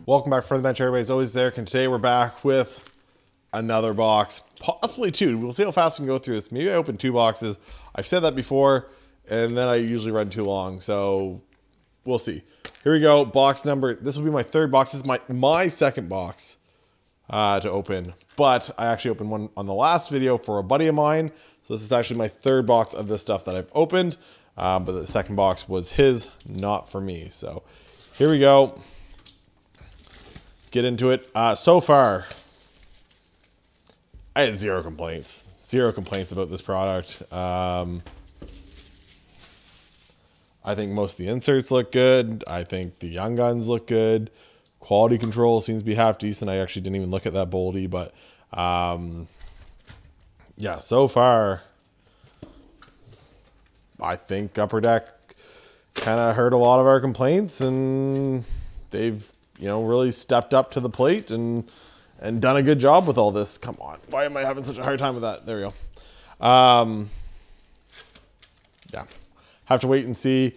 Welcome back from the bench, everybody's always there. And today we're back with another box, possibly two. We'll see how fast we can go through this. Maybe I open two boxes. I've said that before, and then I usually run too long, so we'll see. Here we go, box number. This will be my third box. This is my second box to open, but I actually opened one on the last video for a buddy of mine. So this is actually my third box of this stuff that I've opened, but the second box was his, not for me. So here we go. Get into it. So far, I had zero complaints. Zero complaints about this product. I think most of the inserts look good. I think the Young Guns look good. Quality control seems to be half decent. I actually didn't even look at that Boldy, but yeah, so far, I think Upper Deck kind of heard a lot of our complaints, and they've, you know, really stepped up to the plate and done a good job with all this. Come on. Why am I having such a hard time with that? There we go. Yeah. Have to wait and see.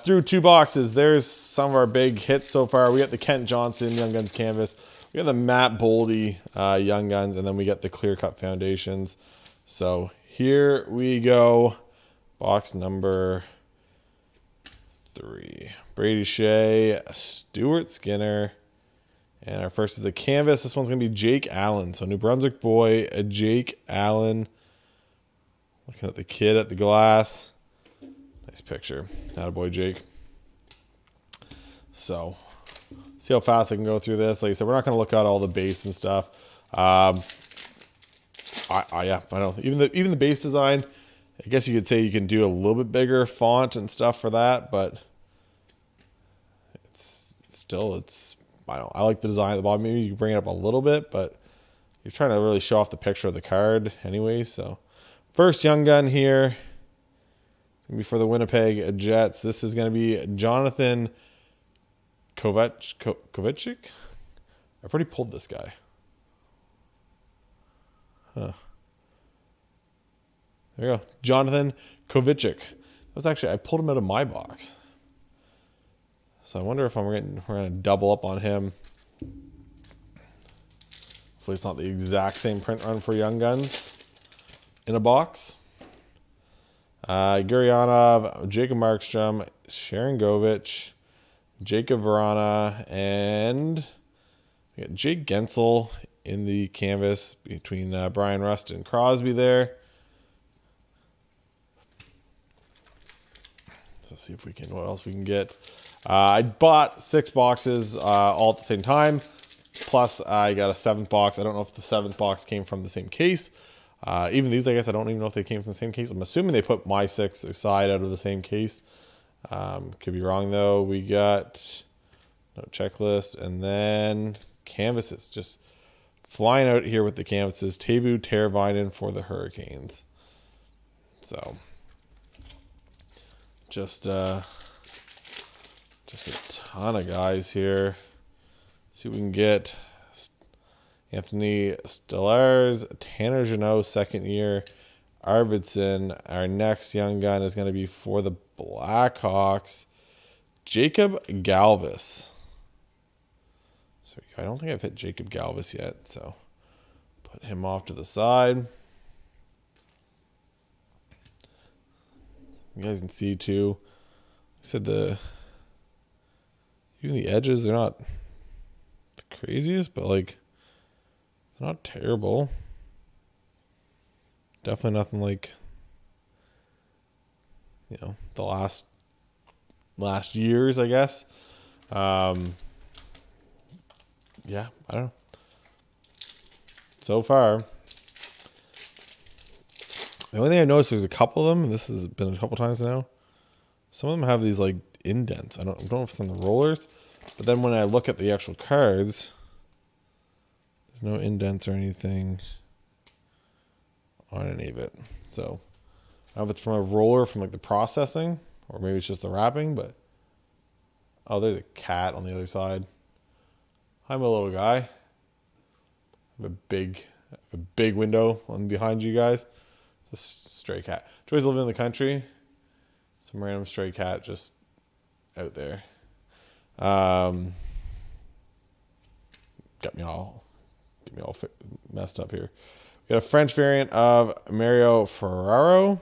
Through two boxes, there's some of our big hits so far. We got the Kent Johnson Young Guns canvas. We got the Matt Boldy Young Guns, and then we got the Clear Cut Foundations. So here we go. Box number 3. Brady Shea, Stuart Skinner, and our first is a canvas. This one's gonna be Jake Allen. So New Brunswick boy, Jake Allen. Looking at the kid at the glass. Nice picture. Attaboy Jake. So see how fast I can go through this. Like I said, we're not gonna look at all the base and stuff. Yeah, I know. Even the base design, I guess you could say you can do a little bit bigger font and stuff for that, but I don't know. I like the design at the bottom. Maybe you can bring it up a little bit, but you're trying to really show off the picture of the card anyway. So first Young Gun here, it's gonna be for the Winnipeg Jets. This is gonna be Jonathan Kovacic. I've already pulled this guy. Huh. There you go. Jonathan Kovacic. That was actually, I pulled him out of my box. So I wonder if we're going to double up on him. Hopefully it's not the exact same print run for Young Guns in a box. Guryanov, Jacob Markstrom, Sharon Govich, Jacob Verana, and we got Jake Gensel in the canvas between Brian Rust and Crosby there. Let's see if we can, what else we can get. I bought 6 boxes all at the same time. Plus, I got a 7th box. I don't know if the 7th box came from the same case. Even these, I guess, I don't even know if they came from the same case. I'm assuming they put my 6 aside out of the same case. Could be wrong, though. We got no checklist. And then canvases. Just flying out here with the canvases. Teuvo Teravainen for the Hurricanes. So just a ton of guys here. See if we can get Anthony Stellars, Tanner Jeannot, second year, Arvidsson. Our next Young Gun is going to be for the Blackhawks, Jacob Galvis. So I don't think I've hit Jacob Galvis yet, so put him off to the side. You guys can see too. I said even the edges, they're not the craziest, but like they're not terrible. Definitely nothing like, you know, the last years, I guess. Yeah, I don't know. So far, the only thing I noticed, there's a couple of them, and this has been a couple times now. Some of them have these like indents. I don't know if it's on the rollers, but then when I look at the actual cards, there's no indents or anything on any of it. So I don't know if it's from a roller from like the processing, or maybe it's just the wrapping, but oh, there's a cat on the other side. Hi, my little guy. I have a big window on behind you guys. It's a stray cat. Joy's living in the country. Some random stray cat just out there. get me all messed up here. We got a French variant of Mario Ferraro.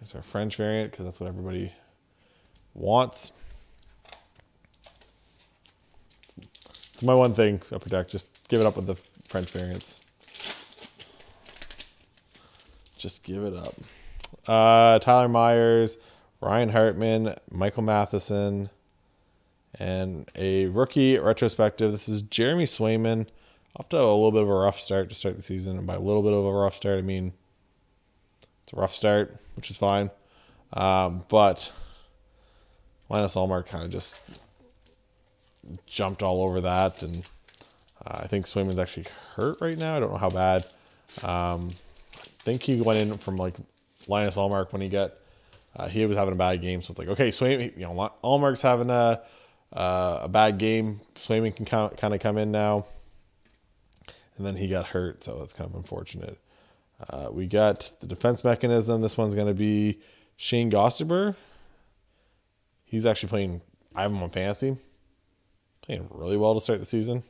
It's our French variant because that's what everybody wants. It's my one thing, Upper Deck. Just give it up with the French variants. Just give it up. Tyler Myers, Ryan Hartman, Michael Matheson, and a rookie retrospective. This is Jeremy Swayman. Off to a little bit of a rough start to start the season. And by a little bit of a rough start, I mean it's a rough start, which is fine. But Linus Allmark kind of just jumped all over that. And I think Swayman's actually hurt right now. I don't know how bad. I think he went in from like Linus Allmark when he was having a bad game. So it's like, okay, Swayman, Allmark's having a bad game. Swayman can kind of come in now. And then he got hurt, so that's kind of unfortunate. We got the defense mechanism. This one's going to be Shane Gosterberg. He's actually playing, I have him on fantasy, playing really well to start the season.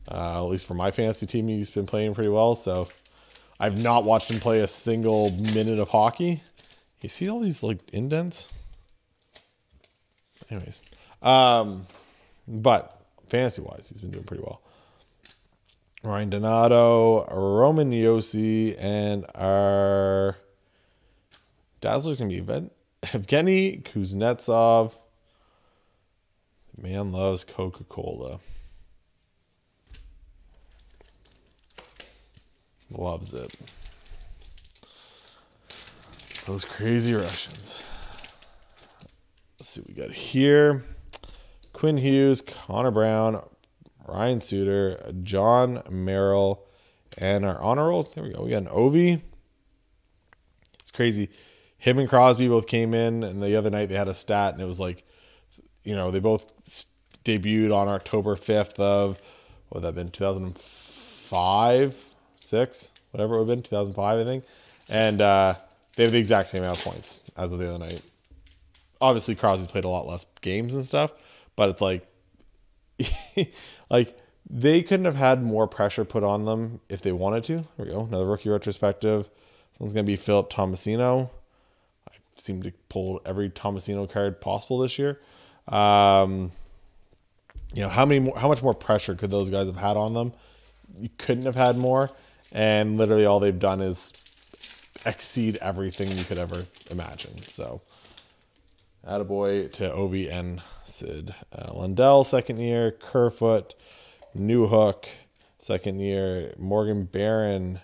At least for my fantasy team, he's been playing pretty well. So I've not watched him play a single minute of hockey. You see all these like indents? Anyways. But fantasy-wise, he's been doing pretty well. Ryan Donato, Roman Yossi, and our Dazzler's going to be Evgeny Kuznetsov. Man loves Coca-Cola. Loves it. Those crazy Russians. Let's see what we got here. Quinn Hughes, Connor Brown, Ryan Suter, John Merrill, and our honor rolls. There we go. We got an Ovi. It's crazy. Him and Crosby both came in, and the other night they had a stat, and it was like, they both debuted on October 5th of, what would that have been, 2005, 6, whatever it would have been, 2005, I think. And they have the exact same amount of points as of the other night. Obviously, Crosby's played a lot less games and stuff, but it's like, like they couldn't have had more pressure put on them if they wanted to. There we go. Another rookie retrospective. This one's going to be Philip Tomasino. I seem to pull every Tomasino card possible this year. How much more pressure could those guys have had on them? You couldn't have had more. And literally all they've done is exceed everything you could ever imagine. So, attaboy to Ovi and Sid. Lundell, second year. Kerfoot, Newhook, second year. Morgan Barron.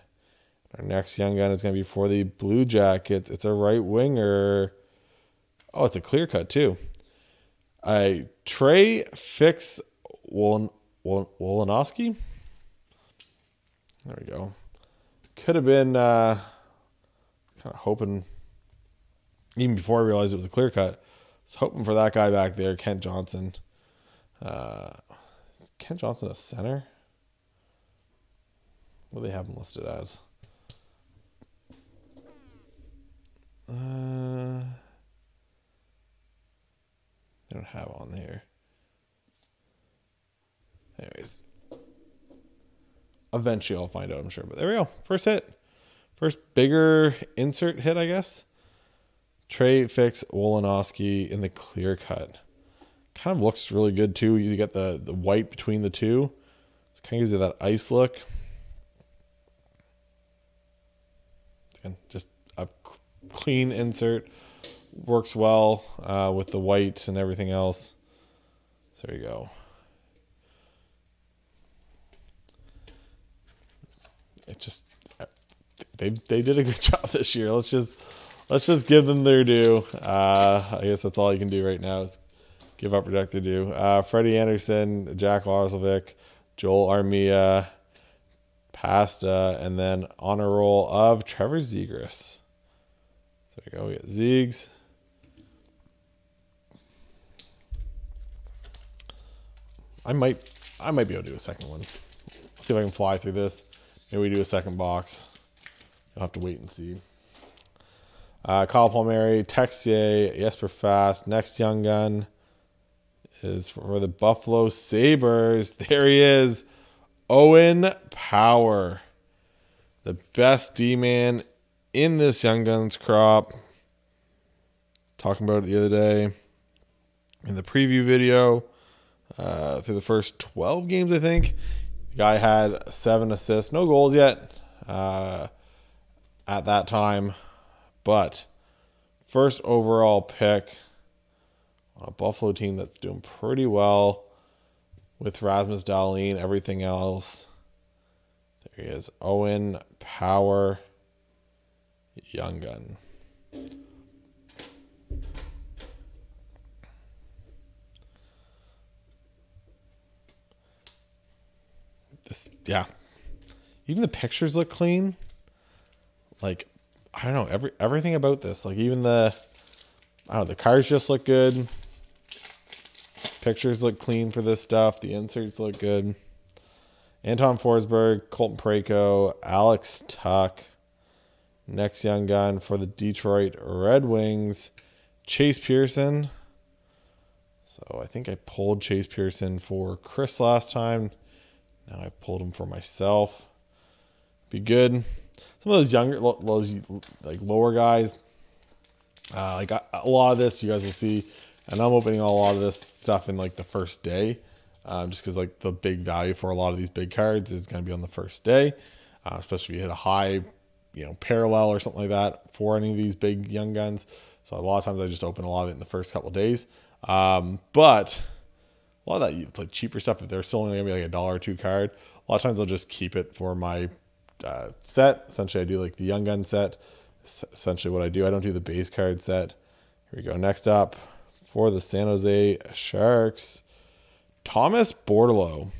Our next young gun is going to be for the Blue Jackets. It's a right winger. Oh, it's a clear cut too. Trey Fix Wolanowski. There we go. Could have been kind of hoping, even before I realized it was a clear cut, I was hoping for that guy back there, Kent Johnson. Is Kent Johnson a center? What do they have him listed as? They don't have on here. Anyways. Eventually I'll find out, I'm sure. But there we go. First hit. First bigger insert hit, I guess. Trey Fix Wolanowski in the clear cut. Kind of looks really good too. You get the white between the two. It kind of gives you that ice look. Again, just a clean insert. Works well with the white and everything else. So there you go. It just they did a good job this year. Let's just give them their due. I guess that's all you can do right now is give Upper Deck their due. Freddie Anderson, Jack Larzovic, Joel Armia, Pasta, and then honor roll of Trevor Zegras. There we go. We got Zeegs. I might be able to do a second one. See if I can fly through this. Maybe we do a second box. You'll have to wait and see. Kyle Palmieri, Texier, Jesper Fast, next young gun is for the Buffalo Sabres. There he is. Owen Power. The best D-man in this Young Guns crop. Talking about it the other day in the preview video. Through the first 12 games, I think. The guy had 7 assists. No goals yet at that time. But first overall pick on a Buffalo team that's doing pretty well with Rasmus Dahlin, everything else. There he is. Owen Power, Young Gun. Yeah. Even the pictures look clean. Like, I don't know, everything about this. Like, even the cars just look good. Pictures look clean for this stuff. The inserts look good. Anton Forsberg, Colton Parayko, Alex Tuck. Next Young Gun for the Detroit Red Wings, Chase Pearson. So I think I pulled Chase Pearson for Chris last time. Now I pulled him for myself. Be good. Some of those younger, like lower guys, like a lot of this you guys will see, and I'm opening a lot of this stuff in like the first day, just because like the big value for a lot of these big cards is going to be on the first day, especially if you hit a high, parallel or something like that for any of these big Young Guns. So a lot of times I just open a lot of it in the first couple of days, but a lot of that like cheaper stuff, if they're still only gonna be like $1 or $2 card, a lot of times I'll just keep it for my set. Essentially, I do like the Young Gun set. Essentially, what I do, I don't do the base card set. Here we go. Next up for the San Jose Sharks, Thomas Bordelot.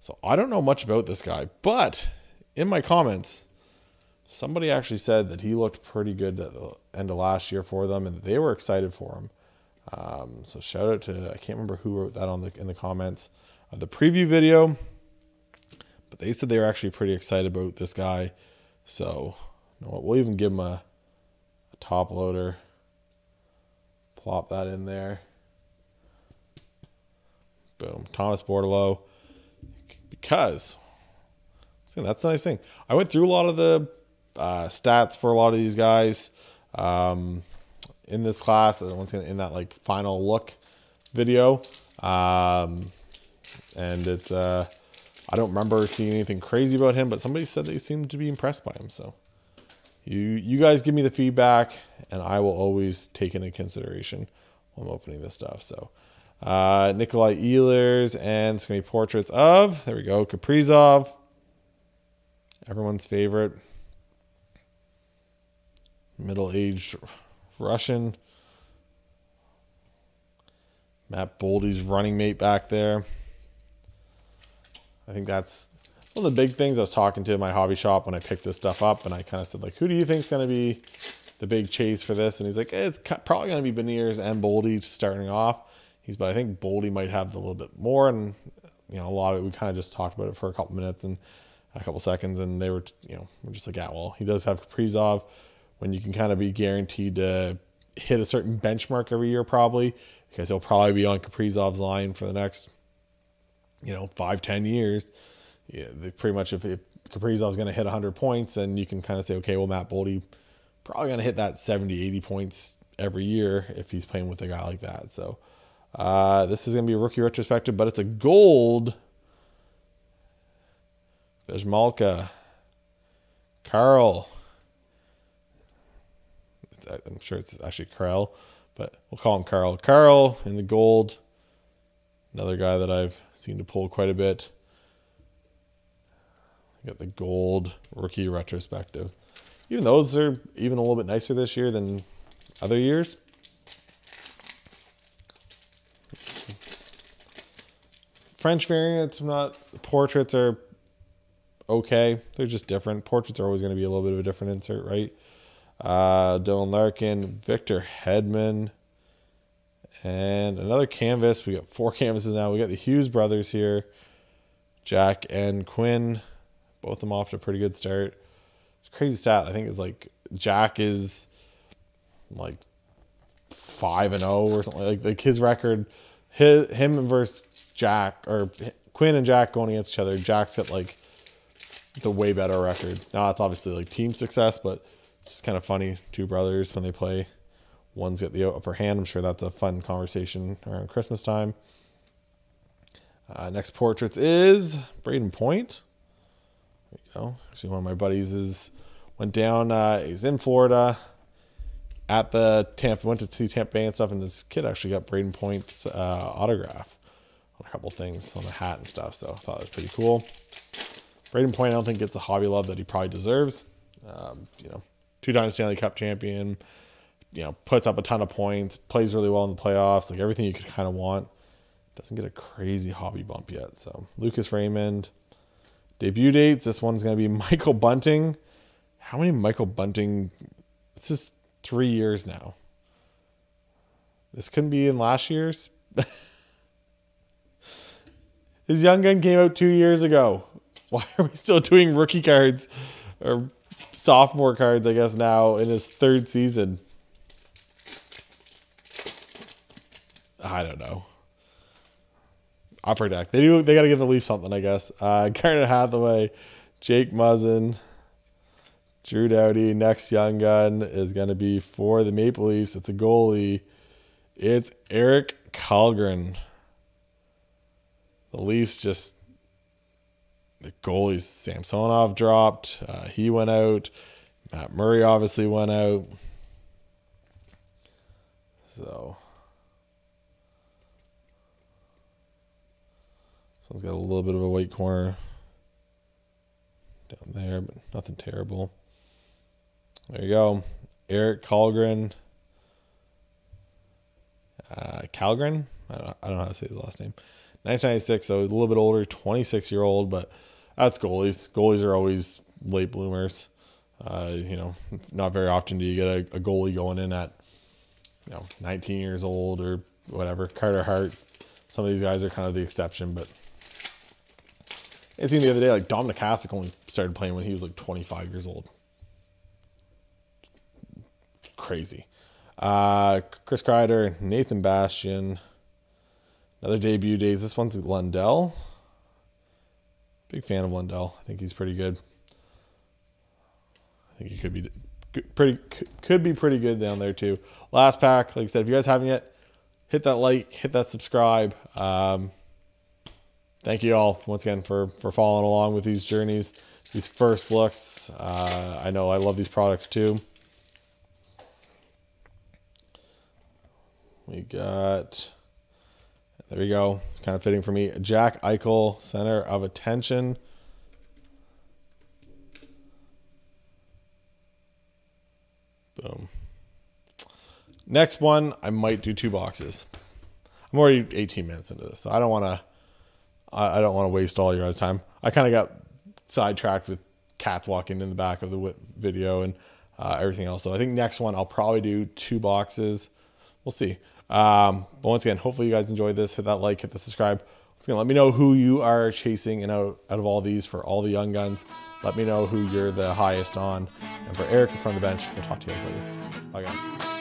So I don't know much about this guy, but in my comments, somebody actually said that he looked pretty good at the end of last year for them, and they were excited for him. So shout out to, I can't remember who wrote that in the comments of the preview video, but they said they were actually pretty excited about this guy. So you know what, we'll even give him a top loader, plop that in there. Boom, Thomas Bordelot, because that's the nice thing. I went through a lot of the stats for a lot of these guys in this class, once again in that like final look video, and it's I don't remember seeing anything crazy about him, but somebody said they seemed to be impressed by him. So you guys give me the feedback, and I will always take into consideration when I'm opening this stuff. So Nikolai Ehlers, and it's gonna be portraits of, there we go, Kaprizov, everyone's favorite middle-aged Russian. Matt Boldy's running mate back there. I think that's one of the big things. I was talking to my hobby shop when I picked this stuff up, and I kind of said, like, who do you think is going to be the big chase for this? And he's like, it's probably going to be Beniers and Boldy starting off. But I think Boldy might have a little bit more, and a lot of it, we kind of just talked about it for a couple minutes and a couple seconds, and they were, we're just like, yeah, well, he does have Kaprizov. When you can kind of be guaranteed to hit a certain benchmark every year, probably, because he'll probably be on Kaprizov's line for the next, 5-10 years. Yeah, pretty much if Kaprizov's going to hit 100 points, then you can kind of say, okay, well, Matt Boldy probably going to hit that 70, 80 points every year if he's playing with a guy like that. So this is going to be a rookie retrospective, but it's a gold. Vizmalka, Carl. I'm sure it's actually Karel, but we'll call him Carl. Carl in the gold. Another guy that I've seen to pull quite a bit. Got the gold rookie retrospective. Even those are even a little bit nicer this year than other years. French variants, portraits are okay. They're just different. Portraits are always going to be a little bit of a different insert, right? Dylan Larkin, Victor Hedman, and another canvas. We got 4 canvases now. We got the Hughes brothers here, Jack and Quinn, both of them off to a pretty good start. It's a crazy stat. I think it's like Jack is like 5-0 or something. Like his record, him versus Jack, or Quinn and Jack going against each other. Jack's got like the way better record. Now that's obviously like team success, but it's just kind of funny. Two brothers when they play, one's got the upper hand. I'm sure that's a fun conversation around Christmas time. Next portraits is Braden Point. There you go. Actually, one of my buddies went down. He's in Florida at the Tampa. Went to see Tampa Bay and stuff, and this kid actually got Braden Point's autograph on a couple things on the hat and stuff. So I thought it was pretty cool. Braden Point, I don't think gets a hobby love that he probably deserves. You know, 2-time Stanley Cup champion. You know, puts up a ton of points, plays really well in the playoffs, like everything you could kind of want. Doesn't get a crazy hobby bump yet. So Lucas Raymond. Debut dates. This one's going to be Michael Bunting. How many Michael Bunting? This is 3 years now. This couldn't be in last year's. His young gun came out 2 years ago. Why are we still doing rookie cards or sophomore cards, I guess, now in his 3rd season? I don't know. Upper deck. They got to give the Leafs something, I guess. Garnet Hathaway, Jake Muzzin, Drew Doughty. Next young gun is going to be for the Maple Leafs. It's a goalie. It's Eric Kallgren. The Leafs just, the goalies, Samsonov dropped. He went out. Matt Murray obviously went out. So this one's got a little bit of a white corner down there, but nothing terrible. There you go. Eric Kallgren. Kallgren? I don't know how to say his last name. 1996, so a little bit older, 26-year-old, but that's goalies. Goalies are always late bloomers. You know, not very often do you get a goalie going in at, 19 years old or whatever. Carter Hart. Some of these guys are kind of the exception, but I seen the other day, like Dominic Hasek only started playing when he was like 25 years old. Crazy. Chris Kreider, Nathan Bastian. Another debut days. This one's Lundell. Big fan of Lundell. I think he's pretty good. I think he could be pretty good down there too. Last pack, like I said, if you guys haven't yet, hit that like, hit that subscribe. Thank you all once again for following along with these journeys, these first looks. I know I love these products too. We got, there we go, kind of fitting for me. Jack Eichel, center of attention. Boom. Next one, I might do 2 boxes. I'm already 18 minutes into this, so I don't want to waste all your guys' time. I kind of got sidetracked with cats walking in the back of the video and everything else. So I think next one I'll probably do 2 boxes. We'll see. But once again, hopefully you guys enjoyed this. Hit that like, hit the subscribe. It's gonna let me know who you are chasing and out of all these for all the young guns. Let me know who you're the highest on. And for Eric from the bench, we'll talk to you guys later. Bye guys.